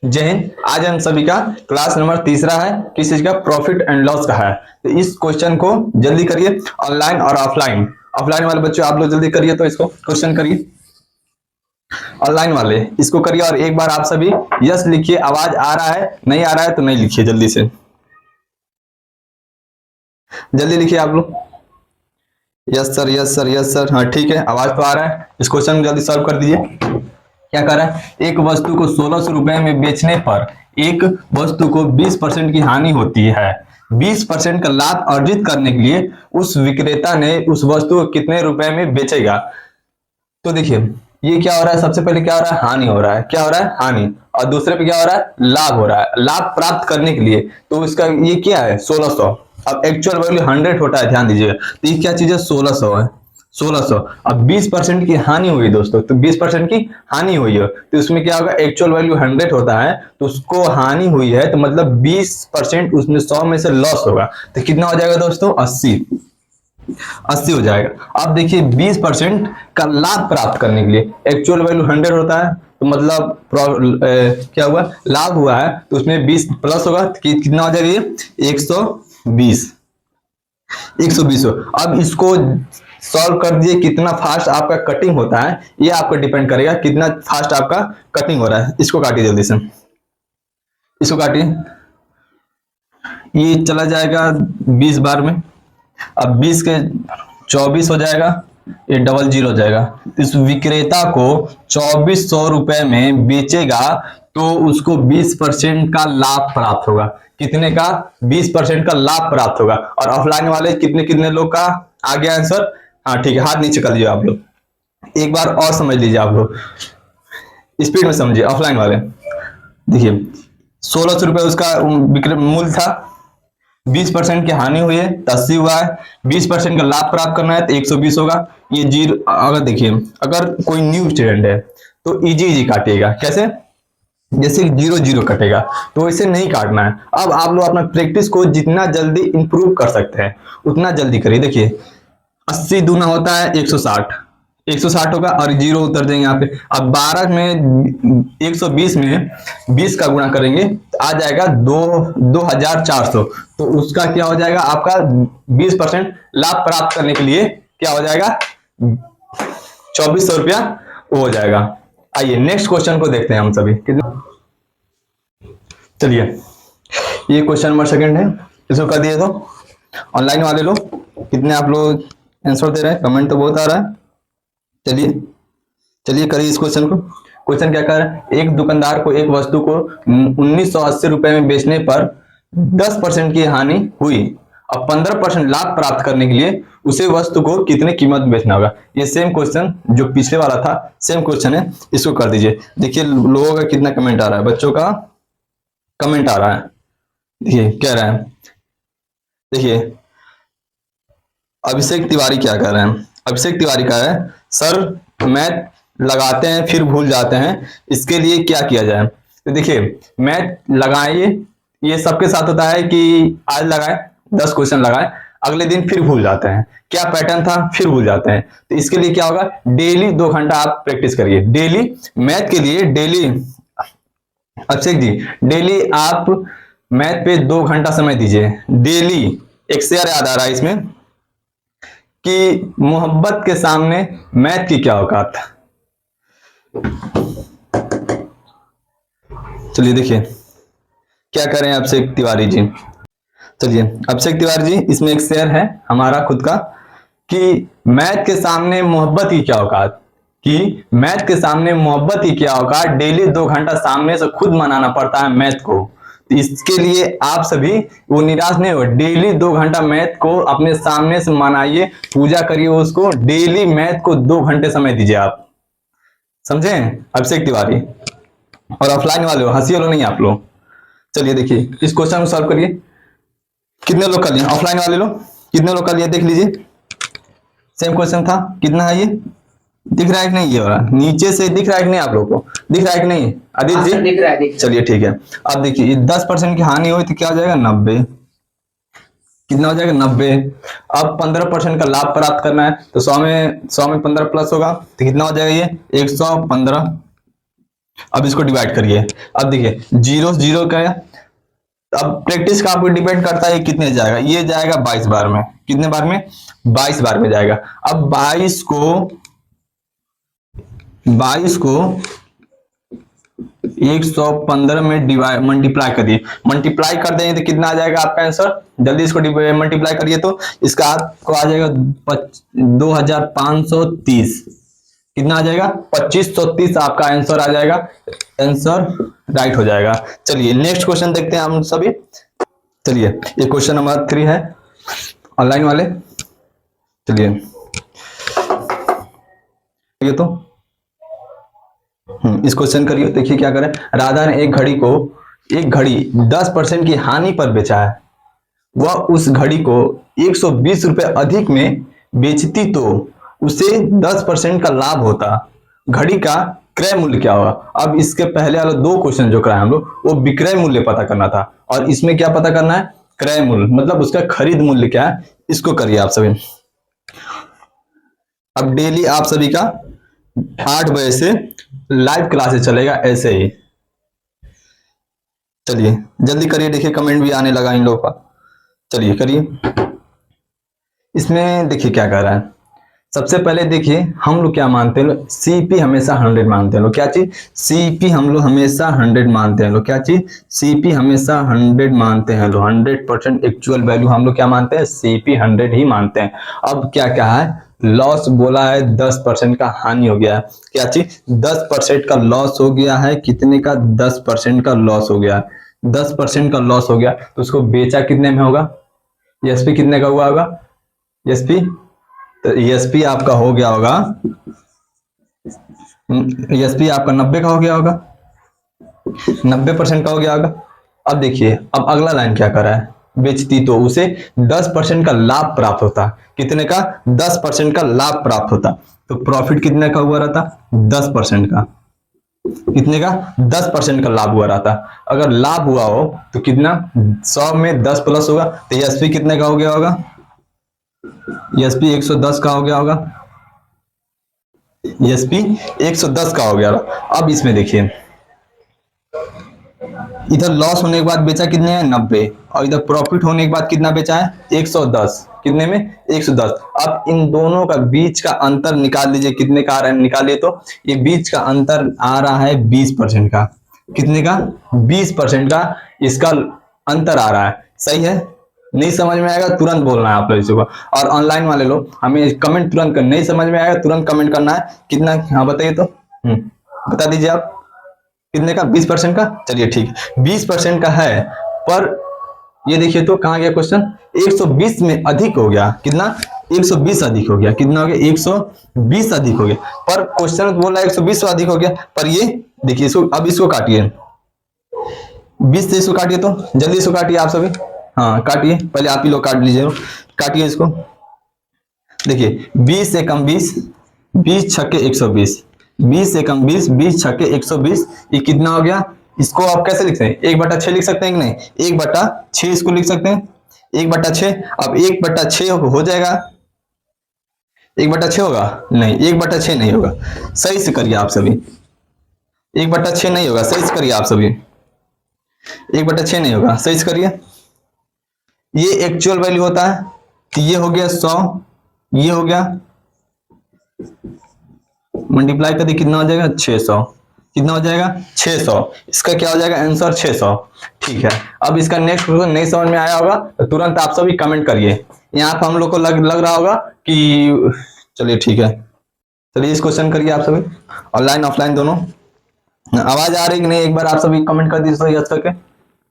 जय हिंद। आज हम सभी का क्लास नंबर तीसरा है, किस चीज का, प्रॉफिट एंड लॉस का है। तो इस क्वेश्चन को जल्दी करिए, ऑनलाइन और ऑफलाइन। ऑफलाइन वाले बच्चों आप लोग जल्दी करिए, तो इसको क्वेश्चन करिए। ऑनलाइन वाले इसको करिए और एक बार आप सभी यस लिखिए। आवाज आ रहा है, नहीं आ रहा है तो नहीं लिखिए, जल्दी से जल्दी लिखिए आप लोग। Yes sir, yes sir, yes sir. हाँ ठीक है, आवाज तो आ रहा है। इस क्वेश्चन को जल्दी सॉल्व कर दीजिए। क्या कर रहा है, एक वस्तु को 1600 रुपए में बेचने पर एक वस्तु को 20% की हानि होती है। 20% का लाभ अर्जित करने के लिए उस विक्रेता ने उस वस्तु को कितने रुपए में बेचेगा। तो देखिए ये क्या हो रहा है, सबसे पहले क्या हो रहा है, हानि हो रहा है। क्या हो रहा है, हानि। और दूसरे पे क्या हो रहा है, लाभ हो रहा है। लाभ प्राप्त करने के लिए तो इसका ये क्या है, 1600। अब एक्चुअल वैल्यू 100 होता है, ध्यान दीजिएगा। तो ये क्या चीज है, 1600 है, 1600। अब 20% की हानि हुई दोस्तों, तो 20% की हानि हुई है तो उसमें क्या होगा, एक्चुअल वैल्यू 100 होता है तो उसको हानि हुई है, तो मतलब 20% उसमें 100 में से लॉस होगा। तो कितना हो जाएगा दोस्तों, 80 हो जाएगा। अब देखिए 20% का लाभ प्राप्त करने के लिए एक्चुअल वैल्यू 100 होता है, तो मतलब क्या हुआ, लाभ हुआ है, तो उसमें 20 प्लस होगा, कितना हो जाएगा ये, 120 हो। अब इसको सॉल्व कर दिए, कितना फास्ट आपका कटिंग होता है ये आपको डिपेंड करेगा, कितना फास्ट आपका कटिंग हो रहा है। इसको काटिए जल्दी से, इसको काटिए। ये चला जाएगा 20 बार में। अब 20 के 24 हो जाएगा, ये डबल जीरो हो जाएगा। इस विक्रेता को 2400 रुपए में बेचेगा तो उसको 20% का लाभ प्राप्त होगा। कितने का, 20% का लाभ प्राप्त होगा। और ऑफलाइन वाले कितने कितने लोग का आ गया आंसर। हाँ ठीक है, हाथ नीचे कर लीजिए आप लोग। एक बार और समझ लीजिए आप लोग, स्पीड में समझिए। ऑफलाइन वाले देखिए 1600 रुपए उसका मूल्य था, 20% की हानि हुई है तो 80 हुआ है। 20% का लाभ प्राप्त करना है तो 120 होगा। ये जीरो, अगर देखिए अगर कोई न्यू स्टूडेंट है तो इजी इजी काटिएगा। कैसे, जैसे 0 0 कटेगा, तो इसे नहीं काटना है। अब आप लोग अपना प्रैक्टिस को जितना जल्दी इंप्रूव कर सकते हैं उतना जल्दी करिए। देखिए 80 दूना होता है 160, 160 होगा और जीरो उतर देंगे यहाँ पे। अब 12 में 120 में 20 का गुणा करेंगे तो आ जाएगा 2400। तो उसका क्या हो जाएगा, आपका 20% लाभ प्राप्त करने के लिए क्या हो जाएगा, 2400 रुपया हो जाएगा। आइए नेक्स्ट क्वेश्चन को देखते हैं हम सभी। चलिए ये क्वेश्चन नंबर सेकंड है, इसको कर दिए। तो ऑनलाइन वाले लोग कितने आप लोग आंसर दे रहे हैं, कमेंट तो बहुत आ रहा है। चलिए चलिए करिए इस क्वेश्चन को। क्वेश्चन क्या कर रहा है, एक दुकानदार को एक वस्तु को 1980 रुपए में बेचने पर 10% की हानि हुई। अब 15% लाभ प्राप्त करने के लिए उसे वस्तु को कितने कीमत में बेचना होगा। ये सेम क्वेश्चन जो पिछले वाला था, सेम क्वेश्चन है। इसको कर दीजिए। देखिए लोगों का कितना कमेंट आ रहा है, बच्चों का कमेंट आ रहा है। देखिए कह रहा है, देखिए अभिषेक तिवारी क्या कर रहे हैं। अभिषेक तिवारी कह रहे हैं, सर मैथ लगाते हैं फिर भूल जाते हैं, इसके लिए क्या किया जाए। तो देखिए मैथ लगाइए, ये सबके साथ होता है कि आज लगाए 10 क्वेश्चन लगाए, अगले दिन फिर भूल जाते हैं। क्या पैटर्न था, फिर भूल जाते हैं। तो इसके लिए क्या होगा, डेली 2 घंटा आप प्रैक्टिस करिए। डेली मैथ के लिए डेली, अभिषेक जी डेली आप मैथ पे 2 घंटा समय दीजिए डेली। एक शेयर याद आ रहा है इसमें कि मोहब्बत के सामने मैथ की क्या औकात। चलिए देखिए क्या करें अभिषेक तिवारी जी। चलिए अभिषेक तिवारी जी, इसमें एक शेयर है हमारा खुद का कि मैथ के सामने मोहब्बत की क्या औकात, कि मैथ के सामने मोहब्बत की क्या औकात, डेली 2 घंटा सामने से खुद मनाना पड़ता है मैथ को। तो इसके लिए आप सभी वो निराश नहीं हो, डेली 2 घंटा मैथ को अपने सामने से मनाइए, पूजा करिए उसको। डेली मैथ को 2 घंटे समय दीजिए आप, समझे अभिषेक तिवारी। और ऑफलाइन वाले हो, हंसी वालों नहीं आप लोग। चलिए देखिए इस क्वेश्चन को सॉल्व करिए। कितने लोग कर लिए ऑफलाइन वाले लोग, कितने लोग कर लिए देख लीजिए। सेम क्वेश्चन था, कितना है ये, दिख रहा है कि नहीं, ये वाला नीचे से दिख रहा है कि नहीं, आप लोगों को दिख रहा है कि नहीं आदित्य जी, दिख रहा है। चलिए ठीक है। अब देखिए 10% की हानि हुई तो क्या हो जाएगा, 90। कितना हो जाएगा 90। अब 15% का लाभ प्राप्त करना है तो 100 में 15 प्लस होगा तो कितना हो जाएगा ये 115। अब इसको डिवाइड करिए। अब देखिए जीरो जीरो का है। अब प्रैक्टिस का आपको डिपेंड करता है कितने जाएगा, ये जाएगा 22 बार में। कितने बार में? 22 बार में जाएगा। अब 22 को 115 में डिवाइड मल्टीप्लाई करिए। मल्टीप्लाई कर देंगे तो कितना आ जाएगा आपका आंसर? जल्दी इसको मल्टीप्लाई करिए तो इसका आपको आ जाएगा 2530। कितना आ जाएगा? 2530 आपका आंसर आ जाएगा। आंसर राइट हो जाएगा। चलिए नेक्स्ट क्वेश्चन देखते हैं हम सभी। चलिए ये क्वेश्चन नंबर 3 है ऑनलाइन वाले। चलिए ये तो इस क्वेश्चन करिए। देखिए क्या करें। राधा ने एक घड़ी 10% की हानि पर बेचा है। वह उस घड़ी को 120 रुपए अधिक में बेचती तो उसे 10% का लाभ होता। घड़ी का क्रय मूल्य क्या होगा? अब इसके पहले वाले 2 क्वेश्चन जो कराए हम लोग वो विक्रय मूल्य पता करना था, और इसमें क्या पता करना है? क्रय मूल्य, मतलब उसका खरीद मूल्य क्या है। इसको करिए आप सभी। अब डेली आप सभी का 8 बजे से लाइव क्लासेस चलेगा ऐसे ही। चलिए जल्दी करिए, देखिए कमेंट भी आने लगा इन लोगों का। चलिए करिए। इसमें देखिए क्या कर रहा है। सबसे पहले देखिए हम लोग क्या मानते हैं, सीपी हमेशा 100 मानते हैं लोग। क्या चीज? सीपी हम लोग हमेशा 100 मानते हैं लोग। क्या चीज? सीपी हमेशा 100 मानते हैं लोग। 100% एक्चुअल वैल्यू हम लोग क्या मानते हैं? सीपी 100 ही मानते हैं। अब क्या क्या है? लॉस बोला है 10% का हानि हो गया है। क्या चीज? 10% का लॉस हो गया है। कितने का? 10% का लॉस हो गया। 10% का लॉस हो गया तो उसको बेचा कितने में होगा? एसपी कितने का हुआ होगा? एसपी तो एसपी आपका हो गया होगा, एसपी आपका 90 का हो गया होगा। 90% का हो गया होगा। अब देखिए अब अगला लाइन क्या कर रहा है? बेचती तो उसे 10% का लाभ प्राप्त होता। कितने का? 10% का लाभ प्राप्त होता। तो प्रॉफिट कितने का हुआ रहता? 10% का। कितने का? 10% का लाभ हुआ रहता। अगर लाभ हुआ हो तो कितना? 100 में 10 प्लस होगा तो एसपी कितने का हो गया होगा? एसपी 110 का हो गया होगा। एसपी 110 का हो गया। अब इसमें देखिए इधर लॉस होने के बाद बेचा कितने है? 90। और इधर प्रॉफिट होने के बाद कितना बेचा है? 110। कितने में? 110। अब इन दोनों का बीच का अंतर निकाल लीजिए। कितने का आ रहा है? निकालिए तो ये बीच का अंतर आ रहा है 20% का। कितने का? 20% का इसका अंतर आ रहा है। सही है? नहीं समझ में आएगा तुरंत बोलना है आप लोग को। और ऑनलाइन वाले लोग हमें कमेंट तुरंत कर, नहीं समझ में आएगा तुरंत कमेंट करना है। कितना? हाँ बताइए तो बता दीजिए आप। कितने का? 20% का। चलिए ठीक है 20% का है। पर ये देखिए तो कहां गया क्वेश्चन? 120 में अधिक हो गया। कितना? 120 अधिक हो गया। कितना हो गया? 120 अधिक हो गया। पर क्वेश्चन बोल रहा है 120 अधिक हो गया। पर ये देखिए इसको, अब इसको काटिए 20 से इसको काटिए तो जल्दी इसको काटिए आप सभी। हाँ काटिए, पहले आप ही लोग काट लीजिए। काटिए इसको। देखिए 20 से कम 20, 20 छक्के 120, 20 से कम 20, 20 छक्के 120। ये कितना हो गया? इसको आप कैसे लिख सकते हैं? 1/6 लिख सकते हैं कि नहीं? 1/6 इसको लिख सकते हैं। 1/6। अब 1/6 हो जाएगा। 1/6 होगा? नहीं 1/6 नहीं होगा। सही से करिए आप सभी। 1/6 नहीं होगा। सही से करिए आप सभी। 1/6 नहीं होगा। सही से करिए। ये एक्चुअल वैल्यू होता है तो ये हो गया 100, ये हो गया मल्टीप्लाई कर दी कितना हो जाएगा? 600। कितना हो जाएगा? 600। इसका क्या हो जाएगा आंसर? 600। ठीक है। अब इसका नेक्स्ट क्वेश्चन नहीं समझ में आया होगा तो तुरंत आप सभी कमेंट करिए। यहाँ पर हम लोग को लग रहा होगा कि चलिए ठीक है। चलिए इस क्वेश्चन करिए आप सभी, ऑनलाइन ऑफलाइन दोनों। आवाज आ रही कि नहीं? एक बार आप सभी कमेंट कर दीजिए यस करके।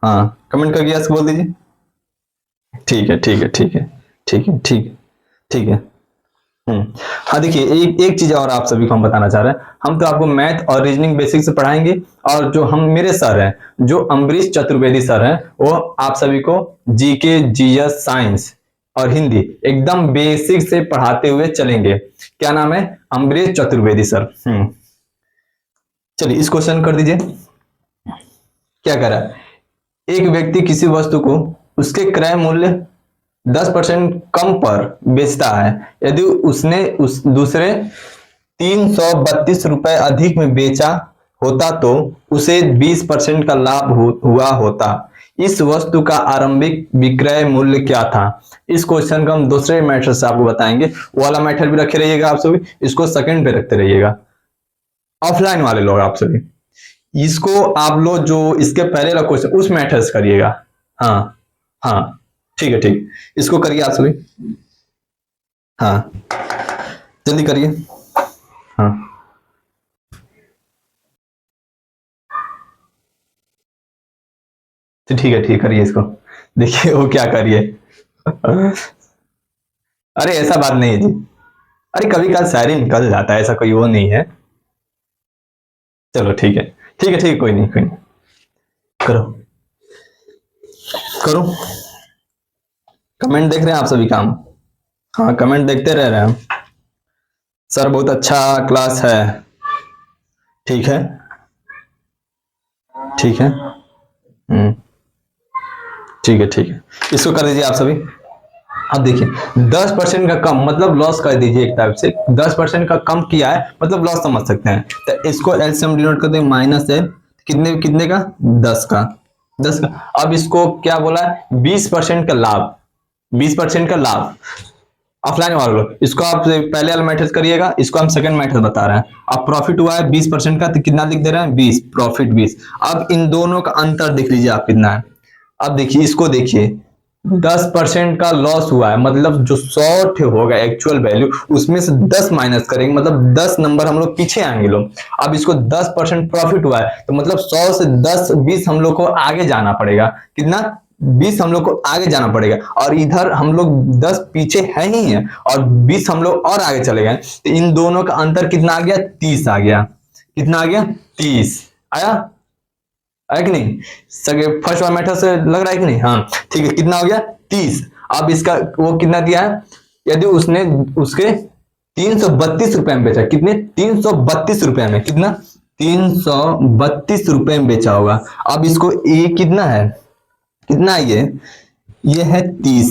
हाँ कमेंट करके यस बोल दीजिए। ठीक है ठीक है ठीक है ठीक है ठीक है ठीक है। हाँ देखिए एक चीज और आप सभी को हम बताना चाह रहे हैं। हम तो आपको मैथ और रीजनिंग बेसिक से पढ़ाएंगे, और जो हम मेरे सर हैं जो अम्बरीश चतुर्वेदी सर हैं वो आप सभी को जीके, जीएस, साइंस और हिंदी एकदम बेसिक से पढ़ाते हुए चलेंगे। क्या नाम है? अम्बरीश चतुर्वेदी सर। चलिए इस क्वेश्चन कर दीजिए। क्या कह रहा है? एक व्यक्ति किसी वस्तु को उसके क्रय मूल्य 10% कम पर बेचता है, यदि उसने उस दूसरे 332 रुपए अधिक में बेचा होता तो उसे 20% का लाभ हुआ होता। इस वस्तु का आरंभिक विक्रय मूल्य क्या था? इस क्वेश्चन को हम दूसरे मेथड से आपको बताएंगे, वो वाला मेथड भी रखे रहिएगा आप सभी, इसको सेकंड पे रखते रहिएगा। ऑफलाइन वाले लोग आप सभी इसको आप लोग जो इसके पहले वाला क्वेश्चन उस मेथड से करिएगा। हाँ हाँ ठीक है, ठीक, इसको करिए आप सभी। हाँ जल्दी करिए। हाँ तो ठीक है, ठीक, करिए इसको। देखिए वो क्या करिए। अरे ऐसा बात नहीं है जी, अरे कभी कल शायरी निकल जाता है, ऐसा कोई वो नहीं है। चलो ठीक है, ठीक है, ठीक है, कोई नहीं, कोई नहीं, करो करो। कमेंट देख रहे हैं आप सभी काम? हाँ कमेंट देखते रह रहे हैं। सर बहुत अच्छा क्लास है। ठीक है, ठीक है, ठीक है, ठीक है, इसको कर दीजिए आप सभी। अब देखिए 10% का कम मतलब लॉस कर दीजिए, एक टाइप से 10% का कम किया है मतलब लॉस समझ सकते हैं। तो इसको एलसीएम डिनोट करते हैं माइनस है, कितने कितने का? 10 का, 10 का। अब इसको क्या बोला है? 20% का लाभ, 20% का लाभ। ऑफलाइन वाले लोग इसको आप पहले वाला मेथड करिएगा, इसको हम सेकंड मेथड बता रहे हैं। अब प्रॉफिट हुआ है 20% का, तो कितना लिख दे रहे हैं? 20, प्रॉफिट 20। अब इन दोनों का अंतर देख लीजिए आप कितना है। अब देखिए इसको देखिए, 10% का लॉस हुआ है मतलब जो 100 होगा एक्चुअल वैल्यू, उसमें से 10 माइनस करेंगे मतलब 10 नंबर हम लोग पीछे आएंगे लोग। अब इसको 10% प्रॉफिट हुआ है तो मतलब 100 से 10 20 हम लोग को आगे जाना पड़ेगा। कितना? 20 हम लोग को आगे जाना पड़ेगा, और इधर हम लोग 10 पीछे है ही है, और 20 हम लोग और आगे चले गए, तो इन दोनों का अंतर कितना आ गया? 30 आ गया। कितना आ गया? 30 आया है कि नहीं? सगे फर्स्ट वाला मेथड से लग रहा है कि नहीं? हाँ ठीक है, कितना हो गया? 30। अब इसका वो कितना दिया है? यदि उसने उसके 332 रुपए में बेचा, कितने? 332 रुपए में, कितना? 332 रुपए में बेचा होगा। अब इसको ये कितना है? कितना है ये है 30,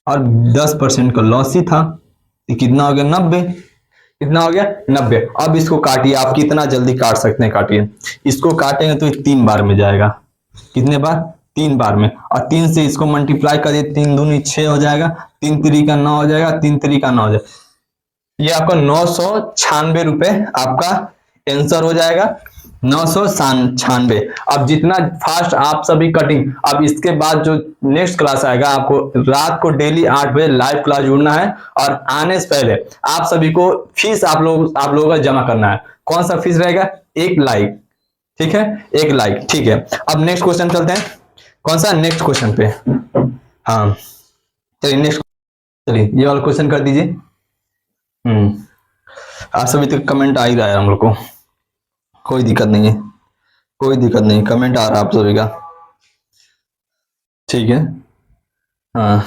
और 10% का लॉस ही था, ये कितना हो गया? 90। कितना हो गया? 90। अब इसको काटिए, आप कितना जल्दी काट सकते हैं काटिए। इसको काटेंगे तो ये 3 बार में जाएगा। कितने बार? 3 बार में। और 3 से इसको मल्टीप्लाई करिए, 3 दूनी 6 हो जाएगा, 3 3 का 9 हो जाएगा, 3 3 का 9 हो जाएगा। ये आपका 996 रुपए आपका आंसर हो जाएगा, 996। अब जितना फास्ट आप सभी कटिंग, अब इसके बाद जो नेक्स्ट क्लास आएगा, आपको रात को डेली 8 बजे लाइव क्लास जुड़ना है, और आने से पहले आप सभी को फीस आप लोगों का जमा करना है। कौन सा फीस रहेगा? 1 लाइक, ठीक है, 1 लाइक, ठीक है। अब नेक्स्ट क्वेश्चन चलते हैं, कौन सा? नेक्स्ट क्वेश्चन पे। हाँ चलिए नेक्स्ट, चलिए ये वाला क्वेश्चन कर दीजिए। आप सभी तक कमेंट आ ही रहा है हम लोग को, कोई दिक्कत नहीं है, कोई दिक्कत नहीं, कमेंट आ रहा है आप सभी का, ठीक है। हाँ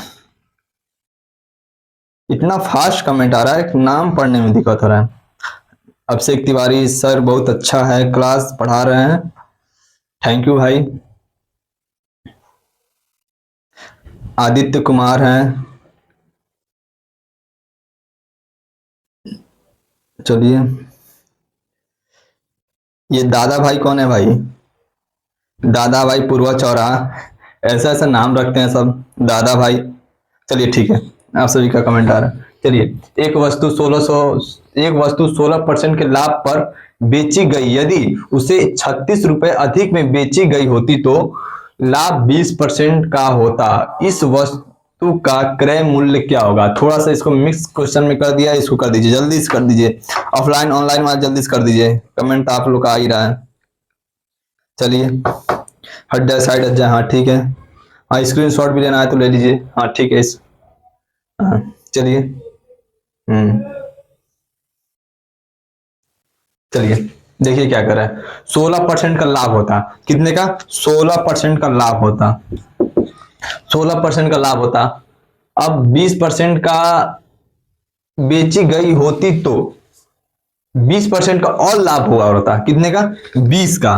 इतना फास्ट कमेंट आ रहा है, नाम पढ़ने में दिक्कत हो रहा है। अभिषेक तिवारी सर बहुत अच्छा है, क्लास पढ़ा रहे हैं, थैंक यू भाई। आदित्य कुमार हैं, चलिए। ये दादा भाई कौन है भाई? दादा भाई पूर्वा चौराहा, ऐसा ऐसा नाम रखते हैं सब, दादा भाई। चलिए ठीक है, आप सभी का कमेंट आ रहा है। चलिए एक वस्तु 16% के लाभ पर बेची गई, यदि उसे 36 रुपए अधिक में बेची गई होती तो लाभ 20% का होता। इस वस्तु का क्रय मूल्य क्या होगा? थोड़ा सा इसको मिक्स क्वेश्चन में कर दिया, इसको कर दीजिए, जल्दी से कर दीजिए। ऑफलाइन ऑनलाइन वाला जल्दी से कर दीजिए, कमेंट आप लोग का आ ही रहा है। चलिए हट जाए, साइड हट जाए, हाँ ठीक है। हाँ स्क्रीन शॉट भी लेना है तो ले लीजिए, हाँ ठीक है। हाँ चलिए, चलिए देखिए क्या कर रहा है। 16% का लाभ होता, कितने का? 16% का लाभ होता, 16% का लाभ होता। अब 20% का बेची गई होती तो 20% का और लाभ हुआ होता, कितने का? 20 का।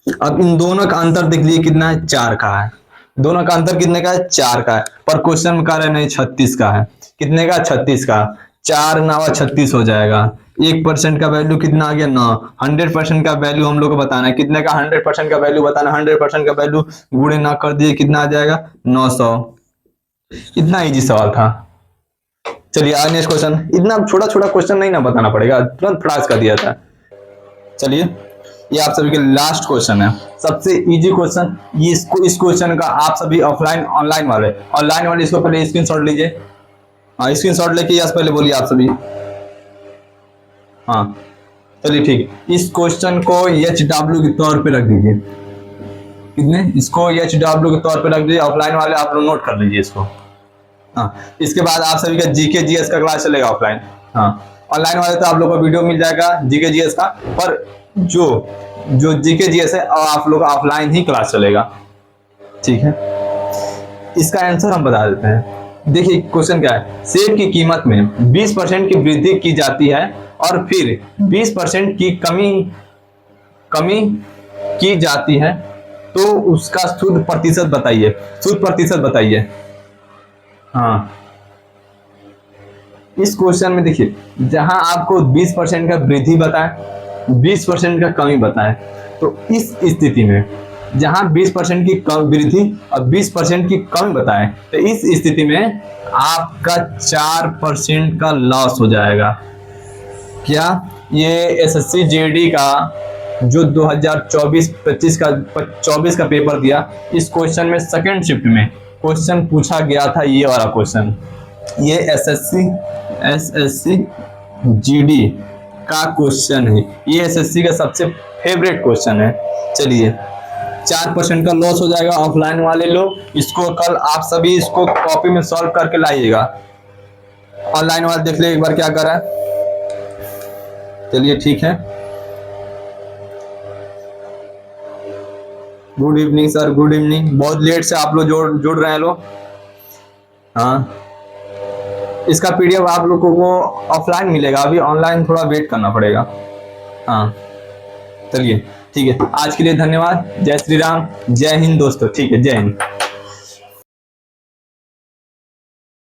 अब इन दोनों का अंतर देख लीजिए कितना है? 4 का है। दोनों का अंतर कितने का है? 4 का है। पर क्वेश्चन में कह रहे नहीं 36 का है। कितने का? 36 का। 4 9 36 हो जाएगा। 1% का वैल्यू कितना आ गया? 9। 100% का वैल्यू हम लोग को बताना है। कितने का 100% का वैल्यू बताना? 100% का वैल्यू गुणे ना कर दिए, कितना आ जाएगा? 900। इतना इजी सवाल था। चलिए आज नेक्स्ट क्वेश्चन। इतना छोटा छोटा क्वेश्चन नहीं ना बताना पड़ेगा, तुरंत फ्राज कर दिया था। चलिए ये आप सभी के लास्ट क्वेश्चन है, सबसे इजी क्वेश्चन। ये इस क्वेश्चन का आप सभी ऑफलाइन ऑनलाइन वाले इसको पहले स्क्रीनशॉट लीजिए। हाँ स्क्रीनशॉट लेके यस पहले बोलिए आप सभी। हाँ चलिए ठीक है। इस क्वेश्चन को HW के तौर पे रख दीजिए। कितने? इसको HW के तौर पे रख दीजिए। ऑफलाइन वाले आप लोग नोट कर लीजिए इसको। हाँ इसके बाद आप सभी का जीके जीएस का क्लास चलेगा ऑफलाइन। हाँ ऑनलाइन वाले तो आप लोग को वीडियो मिल जाएगा जीके जीएस का, पर जो जो जीके जीएस है और आप लोग ऑफलाइन ही क्लास चलेगा। ठीक है इसका आंसर हम बता देते हैं। देखिए क्वेश्चन क्या है, सेब की कीमत में 20% की वृद्धि की जाती है और फिर 20% की कमी की जाती है, तो उसका शुद्ध प्रतिशत बताइए। शुद्ध प्रतिशत बताइए। हाँ इस क्वेश्चन में देखिए, जहां आपको 20% का वृद्धि बताए, 20% का कमी बताए, तो इस स्थिति में जहां 20% की वृद्धि और 20% की कमी बताए, तो इस स्थिति में आपका 4% का लॉस हो जाएगा। क्या? ये एसएससी जीडी का जो 2024-25 का 24 का पेपर दिया, इस क्वेश्चन में सेकंड शिफ्ट में क्वेश्चन पूछा गया था। ये वाला क्वेश्चन, ये एसएससी जीडी का क्वेश्चन है। ये एसएससी का सबसे फेवरेट क्वेश्चन है। चलिए 4% का लॉस हो जाएगा ऑफलाइन वाले लोग। इसको कल आप सभी इसको कॉपी में सॉल्व करके लाइएगा। ऑनलाइन वाले देख ले एक बार क्या कर रहा है। चलिए ठीक है। Good evening sir, good evening. बहुत लेट से आप लोग जुड़ रहे हैं लोग। हाँ इसका पीडीएफ आप लोगों को ऑफलाइन मिलेगा, अभी ऑनलाइन थोड़ा वेट करना पड़ेगा। हाँ चलिए ठीक है, आज के लिए धन्यवाद। जय श्री राम, जय हिंद दोस्तों। ठीक है, जय हिंद।